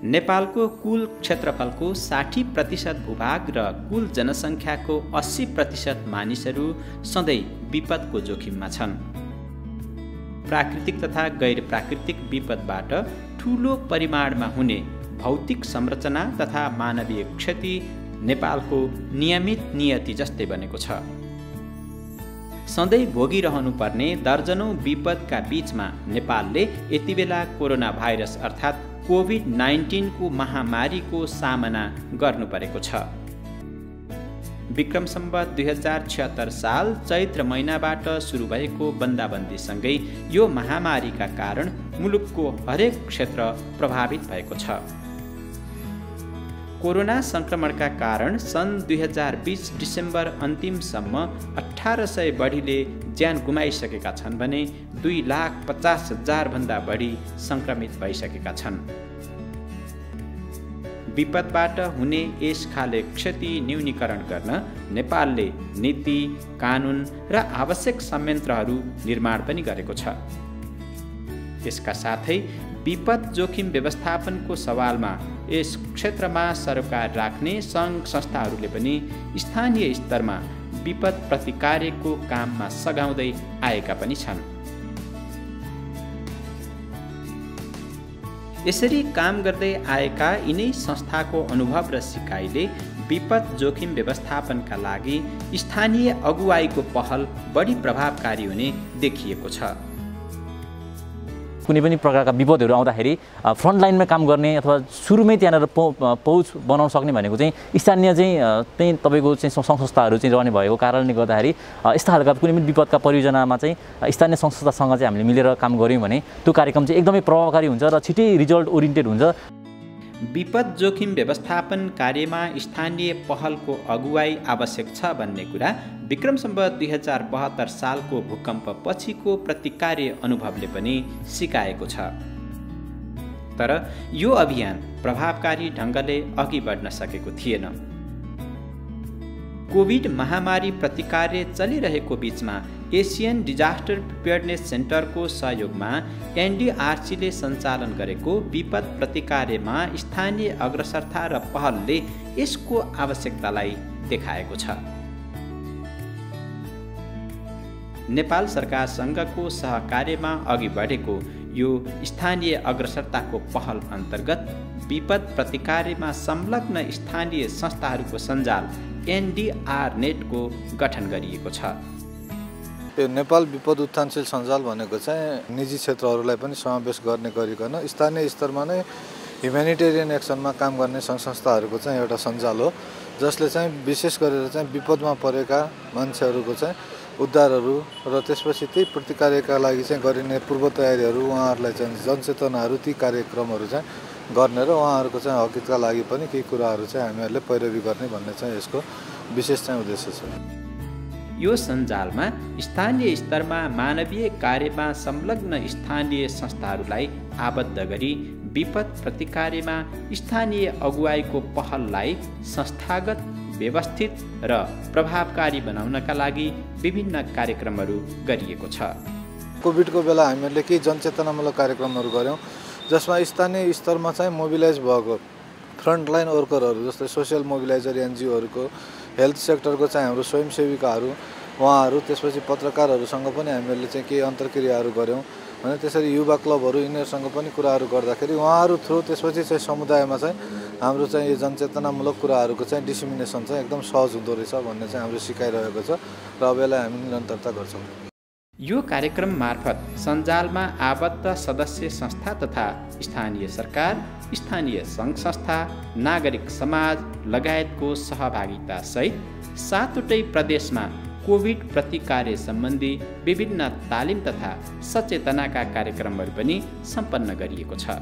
नेपालको कुल क्षेत्रफलको 60% भूभाग र कुल जनसङ्ख्याको 80% मानिसहरू सधैँ विपदको जोखिममा छन्। प्राकृतिक तथा गैर प्राकृतिक विपदबाट ठूलो परिमाणमा हुने भौतिक संरचना तथा मानवीय क्षति नेपालको नियमित नियति जस्तै बनेको छ। सधैँ भोगिरहनुपर्ने दर्जनौं विपदका बीचमा नेपालले यतिबेला कोरोना भाइरस अर्थात् कोभिड-19 को महामारीको सामना गर्नु परेको छ। विक्रम सम्वत 2076 साल चैत्र महिनाबाट सुरु भएको बन्दाबन्दीसँगै यो महामारीका कारण मुलुकको हरेक क्षेत्र प्रभावित भएको छ। कोरोना संक्रमणका कारण सन् 2020 डिसेम्बर अन्तिमसम्म 1800 बढीले ज्यान गुमाइसकेका छन् भने 2,50,000 भन्दा बढी संक्रमित भइसकेका छन्। विपदबाट हुने यस खाले क्षति न्यूनीकरण गर्न नेपालले नीति, कानुन र आवश्यक संयन्त्रहरू निर्माण पनि गरेको छ। यसका साथै विपद जोखिम व्यवस्थापनको सवालमा यस क्षेत्रमा सरोकार राख्ने सङ्घ संस्थाहरूले पनि स्थानीय स्तरमा विपद प्रतिकार्यको काममा सघाउँदै आएका पनि छन्। यसरी काम गर्दै आएका यिनै संस्थाको अनुभव र सिकाइले विपद जोखिम व्यवस्थापनका लागि स्थानीय अगुवाईको पहल बढी प्रभावकारी हुने देखिएको छ। कुनै पनि प्रकारका विपदहरू आउँदाखेरि फ्रन्ट लाइनमा काम गर्ने अथवा सुरुमै त्यहाँनिर पहुँच बनाउन सक्ने भनेको चाहिँ स्थानीय चाहिँ तपाईँको चाहिँ सङ्घ संस्थाहरू चाहिँ रहने भएको कारणले गर्दाखेरि यस्ता खालका कुनै पनि विपदका परियोजनामा चाहिँ स्थानीय सङ्घ संस्थासँग चाहिँ हामीले मिलेर काम गऱ्यौँ भने त्यो कार्यक्रम चाहिँ एकदमै प्रभावकारी हुन्छ र छिटै रिजल्ट ओरिएन्टेड हुन्छ। विपद जोखिम व्यवस्थापन कार्यमा स्थानीय पहलको अगुवाई आवश्यक छ भन्ने कुरा विक्रम सम्वत 2072 सालको भूकम्प पछिको प्रतिकार्य अनुभवले पनि सिकाएको छ। तर यो अभियान प्रभावकारी ढङ्गले अघि बढ्न सकेको थिएन। कोभिड महामारी प्रतिकार्य चलिरहेको बीचमा एसियन डिजास्टर प्रिपेयर्डनेस सेन्टरको सहयोगमा एनडीआरसीले सञ्चालन गरेको विपद प्रतिकार्यमा स्थानीय अग्रसरता र पहलले यसको आवश्यकतालाई देखाएको छ। नेपाल सरकारसँगको सहकार्यमा अघि बढेको यो स्थानीय अग्रसरताको पहल अन्तर्गत विपद प्रतिकार्यमा संलग्न स्थानीय संस्थाहरूको सञ्जाल एनडीआर नेटको गठन गरिएको छ। यो नेपाल विपद उत्थानशील सञ्जाल भनेको चाहिँ निजी क्षेत्रहरूलाई पनि समावेश गर्ने गरिकन स्थानीय स्तरमा नै ह्युमेनिटेरियन एक्सनमा काम गर्ने सङ्घ संस्थाहरूको चाहिँ एउटा सञ्जाल हो, जसले चाहिँ विशेष गरेर चाहिँ विपदमा परेका मान्छेहरूको चाहिँ उद्धारहरू र त्यसपछि त्यही प्रतिकार्यका लागि चाहिँ गरिने पूर्व तयारीहरू, उहाँहरूलाई चाहिँ जनचेतनाहरू, ती कार्यक्रमहरू चाहिँ गर्ने र उहाँहरूको चाहिँ हकितका लागि पनि केही कुराहरू चाहिँ हामीहरूले पैरवी गर्ने भन्ने चाहिँ यसको विशेष चाहिँ उद्देश्य छ। यो सञ्जालमा स्थानीय स्तरमा मानवीय कार्यमा संलग्न स्थानीय संस्थाहरूलाई आबद्ध गरी विपद प्रतिकार्यमा स्थानीय अगुवाईको पहललाई संस्थागत, व्यवस्थित र प्रभावकारी बनाउनका लागि विभिन्न कार्यक्रमहरू गरिएको छ। कोभिडको बेला हामीहरूले केही जनचेतनामूलक कार्यक्रमहरू गऱ्यौँ, जसमा स्थानीय स्तरमा चाहिँ मोबिलाइज भएको फ्रन्टलाइन वर्करहरू जस्तै सोसियल मोबिलाइजर एनजिओहरूको, हेल्थ सेक्टरको चाहिँ हाम्रो स्वयंसेविकाहरू, उहाँहरू, त्यसपछि पत्रकारहरूसँग पनि हामीहरूले चाहिँ केही अन्तर्क्रियाहरू गऱ्यौँ भने त्यसरी युवा क्लबहरू यिनीहरूसँग पनि कुराहरू गर्दाखेरि उहाँहरू थ्रु त्यसपछि चाहिँ समुदायमा चाहिँ हाम्रो चाहिँ यो जनचेतनामूलक कुराहरूको चाहिँ डिसिमिनेसन चाहिँ एकदम सहज हुँदो रहेछ भन्ने चाहिँ हाम्रो सिकाइरहेको छ र अब यसलाई हामी निरन्तरता गर्छौँ। यो कार्यक्रम मार्फत सञ्जालमा आबद्ध सदस्य संस्था तथा स्थानीय सरकार, स्थानीय सङ्घ संस्था, नागरिक समाज लगायतको सहभागिता सहित 7वटै प्रदेशमा कोभिड प्रतिकार्य सम्बन्धी विभिन्न तालिम तथा सचेतनाका कार्यक्रमहरू पनि सम्पन्न गरिएको छ।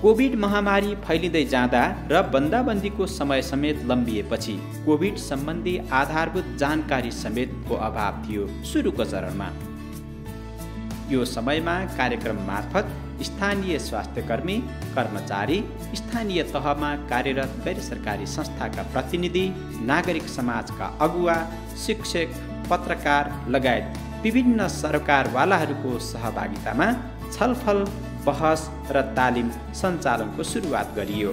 कोभिड महामारी फैलिँदै जाँदा र बन्दाबन्दीको समय समेत लम्बिएपछि कोभिड सम्बन्धी आधारभूत जानकारी समेतको अभाव थियो सुरुको चरणमा। यो समयमा कार्यक्रम मार्फत स्थानीय स्वास्थ्यकर्मी, कर्मचारी, स्थानीय तहमा कार्यरत गैर सरकारी संस्थाका प्रतिनिधि, नागरिक समाजका अगुवा, शिक्षक, पत्रकार लगायत विभिन्न सरकारवालाहरूको सहभागितामा छलफल, बहस र तालिम सञ्चालनको सुरुवात गरियो।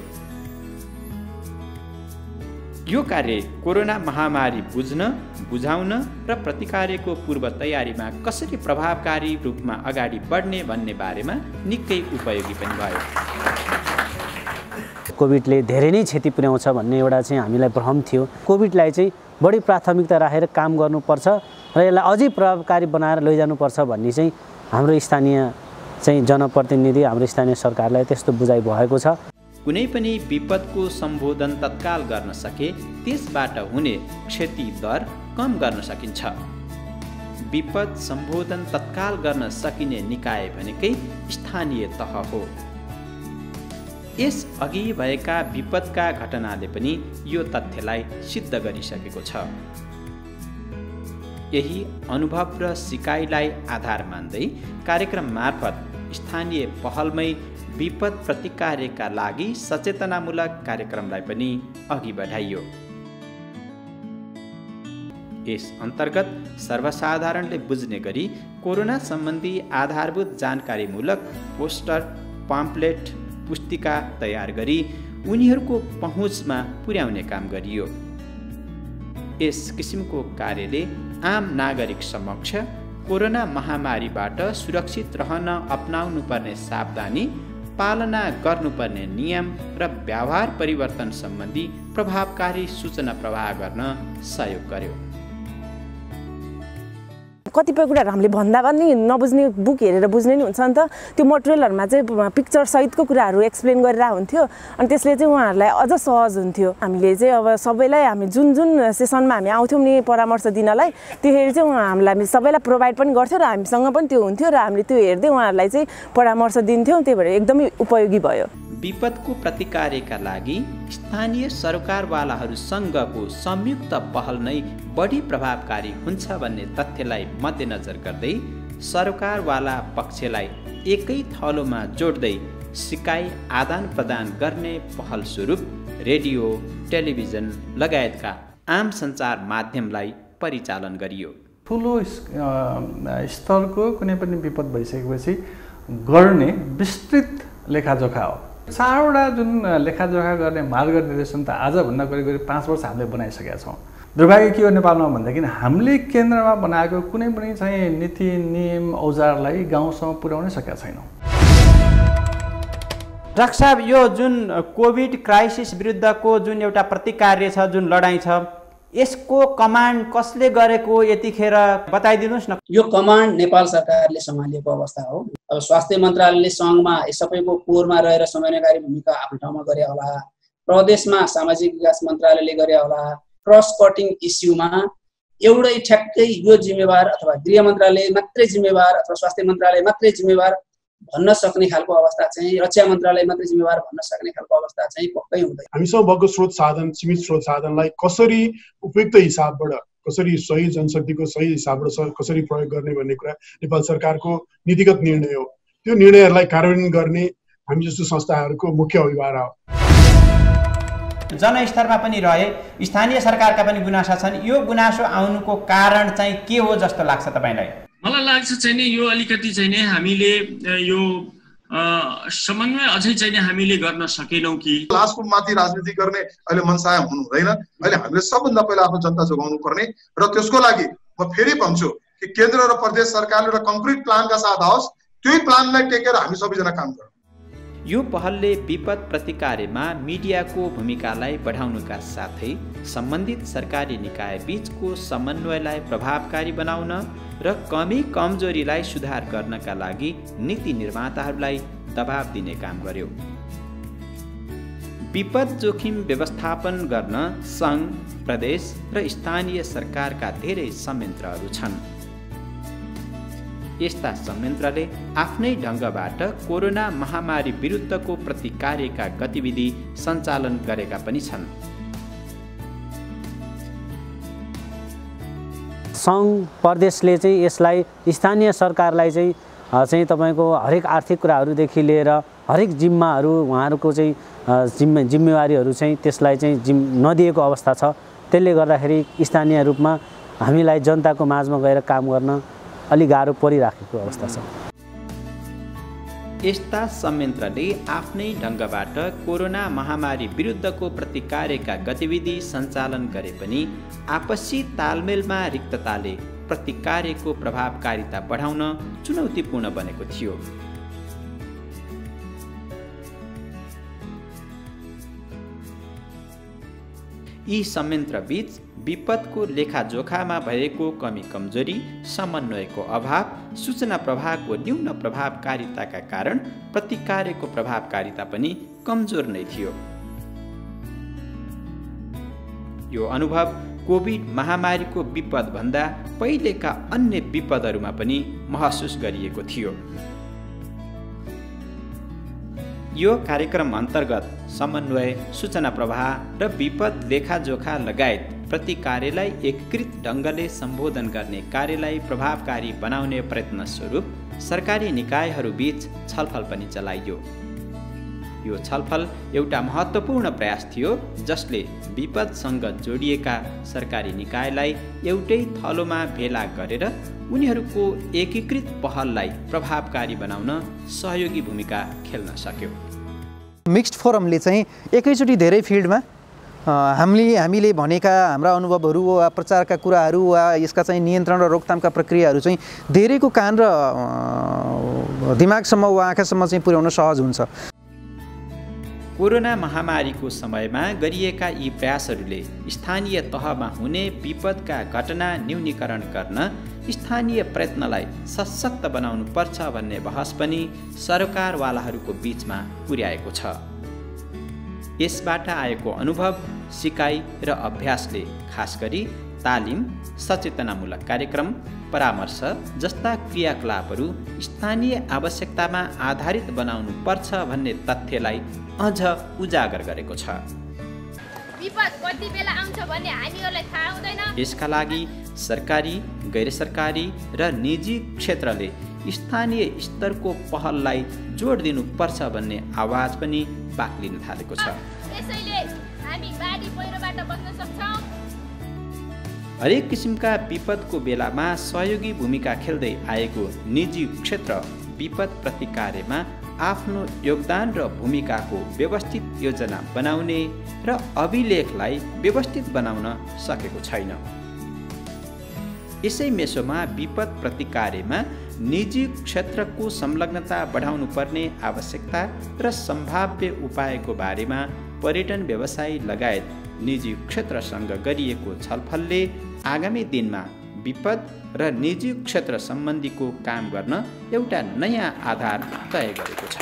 यो कार्य कोरोना महामारी बुझ्न, बुझाउन र प्रतिकारको पूर्व तयारीमा कसरी प्रभावकारी रूपमा अगाडि बढ्ने भन्ने बारेमा निकै उपयोगी पनि भयो। कोभिडले धेरै नै क्षति पुर्याउँछ भन्ने एउटा चाहिँ हामीलाई भ्रम थियो। कोभिडलाई चाहिँ बढी प्राथमिकता राखेर काम गर्नुपर्छ र यसलाई अझै प्रभावकारी बनाएर लैजानुपर्छ भन्ने चाहिँ हाम्रो स्थानीय चाहिँ जनप्रतिनिधि, हाम्रो स्थानीय सरकारलाई त्यस्तो बुझाइ भएको छ। कुनै पनि विपदको सम्बोधन तत्काल गर्न सके त्यसबाट हुने क्षति दर कम गर्न सकिन्छ। विपद सम्बोधन तत्काल गर्न सकिने निकाय भनेकै स्थानीय तह हो। यस अघि भएका विपदका घटनाले पनि यो तथ्यलाई सिद्ध गरिसकेको छ। यही अनुभव र सिकाइलाई आधार मान्दै कार्यक्रम मार्फत स्थानीय पहलमै विपद प्रतिकारका लागि सचेतनामूलक कार्यक्रमलाई पनि अघि बढाइयो। यस अन्तर्गत सर्वसाधारणले बुझ्ने गरी कोरोना सम्बन्धी आधारभूत जानकारीमूलक पोस्टर, पम्पलेट, पुस्तिका तयार गरी उनीहरूको पहुँचमा पुर्याउने काम गरियो। यस किसिमको कार्यले आम नागरिक समक्ष कोरोना महामारीबाट सुरक्षित रहन अपनाउनुपर्ने सावधानी, पालना गर्नुपर्ने नियम र व्यवहार परिवर्तन सम्बन्धी प्रभावकारी सूचना प्रवाह गर्न सहयोग गर्यो। कतिपय कुराहरू हामीले भन्दा पनि नबुझ्ने बुक हेरेर बुझ्ने नि हुन्छ नि त। त्यो मटेरियलहरूमा चाहिँ पिक्चर सहितको कुराहरू एक्सप्लेन गरेर हुन्थ्यो अनि त्यसले चाहिँ उहाँहरूलाई अझ सहज हुन्थ्यो। हामीले चाहिँ अब सबैलाई हामी जुन जुन सेसनमा हामी आउँथ्यौँ नि परामर्श दिनलाई, त्यतिखेर चाहिँ हामीलाई सबैलाई प्रोभाइड पनि गर्थ्यो र हामीसँग पनि त्यो हुन्थ्यो र हामीले त्यो हेर्दै उहाँहरूलाई चाहिँ परामर्श दिन्थ्यौँ। त्यही भएर एकदमै उपयोगी भयो। विपदको प्रतिकारका लागि स्थानीय सरकारवालाहरूसँगको संयुक्त पहल नै बढी प्रभावकारी हुन्छ भन्ने तथ्यलाई मध्यनजर गर्दै सरकारवाला पक्षलाई एकै थलोमा जोड्दै सिकाइ आदान प्रदान गर्ने पहल स्वरूप रेडियो, टेलिभिजन लगायतका आम सञ्चार माध्यमलाई परिचालन गरियो। ठुलो स्तरको कुनै पनि विपद भइसकेपछि गर्ने विस्तृत लेखाजोखा हो। 4वटा जुन लेखाजोखा गर्ने मार्गनिर्देशन त आजभन्दा करिब 5 वर्ष हामीले बनाइसकेका छौँ। दुर्भाग्य के हो नेपालमा भन्दाखेरि हामीले केन्द्रमा बनाएको कुनै पनि चाहिँ नीति, नियम, औजारलाई गाउँसम्म पुर्याउनै सकेका छैनौँ। डाक्टर साहब, यो जुन कोभिड क्राइसिस विरुद्धको जुन एउटा प्रतिकार्य छ, जुन लडाइँ छ, यसको कमान्ड कसले गरेको यतिखेर बताइदिनुहोस् न। यो कमान्ड नेपाल सरकारले सम्हालिएको अवस्था हो। अब स्वास्थ्य मन्त्रालयले सङ्घमा सबैको कोरमा रहेर समन्वयकारी भूमिका आफ्नो ठाउँमा गरे होला, प्रदेशमा सामाजिक विकास मन्त्रालयले गरे होला, क्रस कटिङ इस्युमा एउटै ठ्याक्कै यो जिम्मेवार अथवा गृह मन्त्रालय मात्रै जिम्मेवार अथवा स्वास्थ्य मन्त्रालय मात्रै जिम्मेवार भन्न सक्ने खालको अवस्था चाहिँ, रक्षा मन्त्रालय मात्रै जिम्मेवार भन्न सक्ने खालको अवस्था चाहिँ पक्कै हुँदैन। हामीसँग भएको स्रोत साधन, सीमित स्रोत साधनलाई कसरी उपयुक्त हिसाबबाट, कसरी सही जनशक्तिको सही हिसाबबाट कसरी प्रयोग गर्ने भन्ने कुरा नेपाल सरकारको नीतिगत निर्णय हो। त्यो निर्णयहरूलाई कार्यान्वयन गर्ने हामी जस्तो संस्थाहरूको मुख्य अभिभार हो। जनस्तरमा पनि रहे, स्थानीय सरकारका पनि गुनासा छन्। यो गुनासो आउनुको कारण चाहिँ के हो जस्तो लाग्छ तपाईँलाई? मलाई लाग्छ चाहिँ नि यो अलिकति चाहिँ नि हामीले यो समन्वय अझै चाहिँ नि हामीले गर्न सकेनौँ कि लास्टको माथि राजनीति गर्ने अहिले मनसाय हुनु हुँदैन। अहिले हामीले सबभन्दा पहिला आफ्नो जनता जोगाउनु पर्ने र त्यसको लागि म फेरि भन्छु कि केन्द्र र प्रदेश सरकारले एउटा कङ्क्रिट प्लानका साथ आओस्। त्यही प्लानलाई टेकेर हामी सबैजना काम गरौँ। यो पहलले विपद प्रतिकार्यमा मिडियाको भूमिकालाई बढाउनुका साथै सम्बन्धित सरकारी निकाय बीचको समन्वयलाई प्रभावकारी बनाउन र कमी कमजोरीलाई सुधार गर्नका लागि नीति निर्माताहरूलाई दबाब दिने काम गर्यो। विपद जोखिम व्यवस्थापन गर्न सङ्घ, प्रदेश र स्थानीय सरकारका धेरै संयन्त्रहरू छन्। यस्ता संयन्त्रले आफ्नै ढङ्गबाट कोरोना महामारी विरुद्धको प्रतिकार्यका गतिविधि सञ्चालन गरेका पनि छन्। सङ्घ, प्रदेशले चाहिँ यसलाई स्थानीय सरकारलाई चाहिँ तपाईँको हरेक आर्थिक कुराहरूदेखि लिएर हरेक जिम्माहरू, उहाँहरूको चाहिँ जिम्मेवारीहरू चाहिँ त्यसलाई चाहिँ नदिएको अवस्था छ। त्यसले गर्दाखेरि स्थानीय रूपमा हामीलाई जनताको माझमा गएर काम गर्न अलि गाह्रो परिराखेको अवस्था छ। यस्ता संयन्त्रले आफ्नै ढङ्गबाट कोरोना महामारी विरुद्धको प्रतिकार्यका गतिविधि सञ्चालन गरे पनि आपसी तालमेलमा रिक्तताले प्रतिकार्यको प्रभावकारिता बढाउन चुनौतीपूर्ण बनेको थियो। यी संयन्त्रबीच विपदको लेखाजोखामा भएको कमी कमजोरी, समन्वयको अभाव, सूचना प्रवाहको न्यून प्रभावकारिताका कारण प्रतिकार्यको प्रभावकारिता पनि कमजोर नै थियो। यो अनुभव कोभिड महामारीको विपदभन्दा पहिलेका अन्य विपदहरूमा पनि महसुस गरिएको थियो। यो कार्यक्रम अन्तर्गत समन्वय, सूचना प्रवाह र विपद लेखाजोखा लगायत प्रतिकार्यलाई एकीकृत ढङ्गले सम्बोधन गर्ने कार्यलाई प्रभावकारी बनाउने प्रयत्न स्वरूप सरकारी निकायहरूबीच छलफल पनि चलाइयो। यो छलफल एउटा महत्त्वपूर्ण प्रयास थियो जसले विपदसँग जोडिएका सरकारी निकायलाई एउटै थलोमा भेला गरेर उनीहरूको एकीकृत पहललाई प्रभावकारी बनाउन सहयोगी भूमिका खेल्न सक्यो। मिक्स्ड फोरमले चाहिँ एकैचोटि धेरै फिल्डमा हामीले भनेका हाम्रा अनुभवहरू वा प्रचारका कुराहरू वा यसका चाहिँ नियन्त्रण र रोकथामका प्रक्रियाहरू चाहिँ धेरैको कान र दिमागसम्म वा आँखासम्म चाहिँ पुर्याउन सहज हुन्छ। कोरोना महामारीको समयमा गरिएका यी प्रयासहरूले स्थानीय तहमा हुने विपदका घटना न्यूनीकरण गर्न स्थानीय प्रयत्नलाई सशक्त बनाउनु पर्छ भन्ने बहस पनि सरकारवालाहरूको बीचमा पुर्याएको छ। यसबाट आएको अनुभव, सिकाइ र अभ्यासले खास गरी तालिम, सचेतनामूलक कार्यक्रम, परामर्श जस्ता क्रियाकलापहरू स्थानीय आवश्यकतामा आधारित बनाउनु पर्छ भन्ने तथ्यलाई अझ उजागर गरेको छ। विपद कति बेला आउँछ भन्ने हामीहरूलाई थाहा हुँदैन। यसका लागि सरकारी, गैर सरकारी र निजी क्षेत्रले स्थानीय स्तरको पहललाई जोड दिनुपर्छ भन्ने आवाज पनि बाक्लिन थालेको छ। त्यसैले हामी बाढी पहिरोबाट बच्न सक्छौँ। हरेक किसिमका विपदको बेलामा सहयोगी भूमिका खेल्दै आएको निजी क्षेत्र विपद प्रतिकार्यमा आफ्नो योगदान र भूमिकाको व्यवस्थित योजना बनाउने र अभिलेखलाई व्यवस्थित बनाउन सकेको छैन। यसै मेसोमा विपद प्रतिकार्यमा निजी क्षेत्रको संलग्नता बढाउनु पर्ने आवश्यकता र सम्भाव्य उपायको बारेमा पर्यटन व्यवसायी लगायत निजी क्षेत्रसँग गरिएको छलफलले आगामी दिनमा विपद र निजी क्षेत्र सम्बन्धीको काम गर्न एउटा नयाँ आधार तय गरेको छ।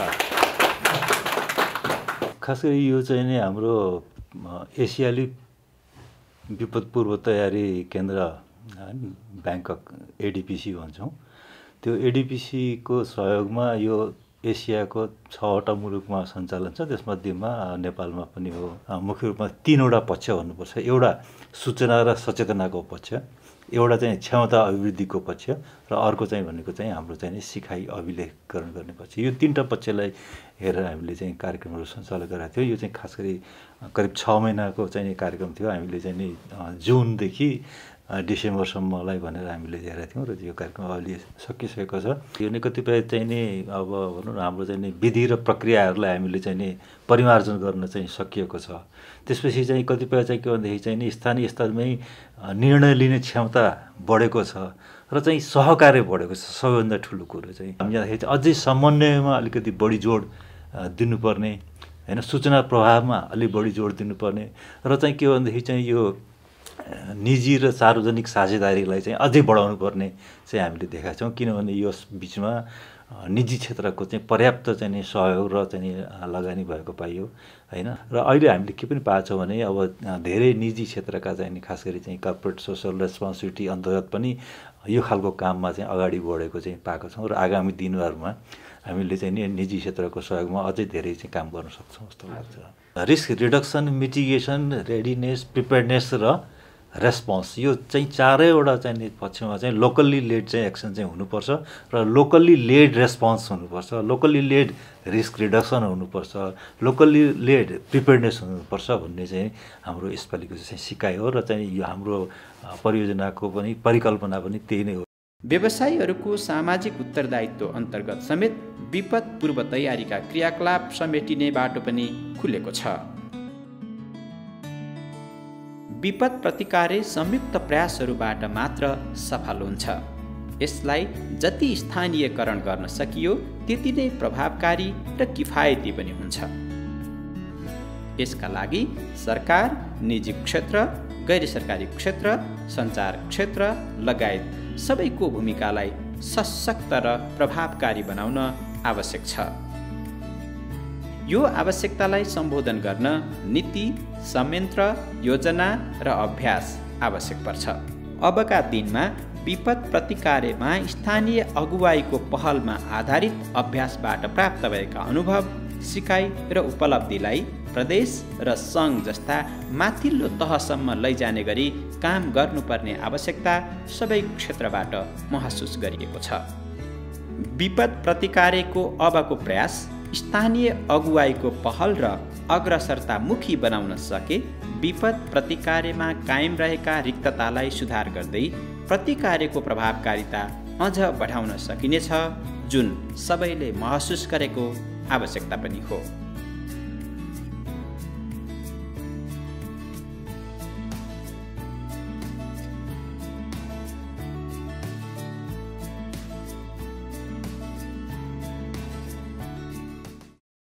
खास गरी यो चाहिँ नै हाम्रो एसियाली विपद पूर्व तयारी केन्द्र ब्याङ्कक एडिपिसी भन्छौँ, त्यो एडिपिसीको सहयोगमा यो एसियाको 6वटा मुलुकमा सञ्चालन छ। त्यसमध्येमा नेपालमा पनि हो। मुख्य रूपमा 3वटा पक्ष भन्नुपर्छ। एउटा सूचना र सचेतनाको पक्ष, एउटा चाहिँ क्षमता अभिवृद्धिको पक्ष र अर्को चाहिँ भनेको चाहिँ हाम्रो चाहिँ सिकाइ अभिलेखकरण गर्ने पक्ष। यो 3टा पक्षलाई हेरेर हामीले चाहिँ कार्यक्रमहरू सञ्चालन गरेका थियौँ। यो चाहिँ खास गरी करिब 6 महिनाको चाहिँ कार्यक्रम थियो। हामीले चाहिँ नि जुनदेखि डिसेम्बरसम्मलाई भनेर हामीले हेरेका थियौँ र यो कार्यक्रम अहिले सकिसकेको छ। यो नै कतिपय चाहिँ नि अब भनौँ न हाम्रो चाहिँ नि विधि र प्रक्रियाहरूलाई हामीले चाहिँ नि परिमार्जन गर्न चाहिँ सकिएको छ। त्यसपछि चाहिँ कतिपय चाहिँ के भन्दाखेरि चाहिँ नि स्थानीय स्तरमै निर्णय लिने क्षमता बढेको छ र चाहिँ सहकार्य बढेको छ। सबैभन्दा ठुलो कुरो चाहिँ हामी अझै समन्वयमा अलिकति बढी जोड दिनुपर्ने होइन, सूचना प्रवाहमा अलिक बढी जोड दिनुपर्ने र चाहिँ के भन्दाखेरि चाहिँ यो निजी र सार्वजनिक साझेदारीलाई चाहिँ अझै बढाउनु पर्ने चाहिँ हामीले देखाएको छौँ। किनभने यो बिचमा निजी क्षेत्रको चाहिँ पर्याप्त चाहिँ नि सहयोग र चाहिँ लगानी भएको पाइयो होइन। र अहिले हामीले के पनि पाएको छौँ भने अब धेरै निजी क्षेत्रका चाहिँ खास गरी चाहिँ कर्पोरेट सोसल रेस्पोन्सिबिलिटी अन्तर्गत पनि यो खालको काममा चाहिँ अगाडि बढेको चाहिँ पाएको छौँ र आगामी दिनहरूमा हामीले चाहिँ नि निजी क्षेत्रको सहयोगमा अझै धेरै चाहिँ काम गर्न सक्छौँ जस्तो लाग्छ। Risk reduction, mitigation, readiness, preparedness र रेस्पोन्स, यो चाहिँ चारैवटा चाहिँ पक्षमा चाहिँ लोकल्ली लेड चाहिँ एक्सन चाहिँ हुनुपर्छ र लोकल्ली लेड रेस्पोन्स हुनुपर्छ, लोकल्ली लेड रिस्क रिडक्सन हुनुपर्छ, लोकल्ली लेड प्रिपेयर्डनेस हुनुपर्छ भन्ने चाहिँ हाम्रो यसपालिको चाहिँ सिकाइ हो र चाहिँ यो हाम्रो परियोजनाको पनि परिकल्पना पनि त्यही नै हो। व्यवसायीहरूको सामाजिक उत्तरदायित्व अन्तर्गत समेत विपद पूर्व तयारीका क्रियाकलाप समेटिने बाटो पनि खुलेको छ। विपद प्रतिकार्य संयुक्त प्रयासहरूबाट मात्र सफल हुन्छ। यसलाई जति स्थानीयकरण गर्न सकियो त्यति नै प्रभावकारी र किफायती पनि हुन्छ। यसका लागि सरकार, निजी क्षेत्र, गैर सरकारी क्षेत्र, सञ्चार क्षेत्र लगायत सबैको भूमिकालाई सशक्त र प्रभावकारी बनाउन आवश्यक छ। यो आवश्यकतालाई सम्बोधन गर्न नीति, संयन्त्र, योजना र अभ्यास आवश्यक पर्छ। अबका दिनमा विपद प्रतिकार्यमा स्थानीय अगुवाईको पहलमा आधारित अभ्यासबाट प्राप्त भएका अनुभव, सिकाइ र उपलब्धिलाई प्रदेश र सङ्घ जस्ता माथिल्लो तहसम्म लैजाने गरी काम गर्नुपर्ने आवश्यकता सबै क्षेत्रबाट महसुस गरिएको छ। विपद प्रतिकार्यको अबको प्रयास स्थानीय अगुवाईको पहल र अग्रसरतामुखी बनाउन सके विपद प्रतिकार्यमा कायम रहेका रिक्ततालाई सुधार गर्दै प्रतिकार्यको प्रभावकारिता अझ बढाउन सकिनेछ, जुन सबैले महसुस गरेको आवश्यकता पनि हो।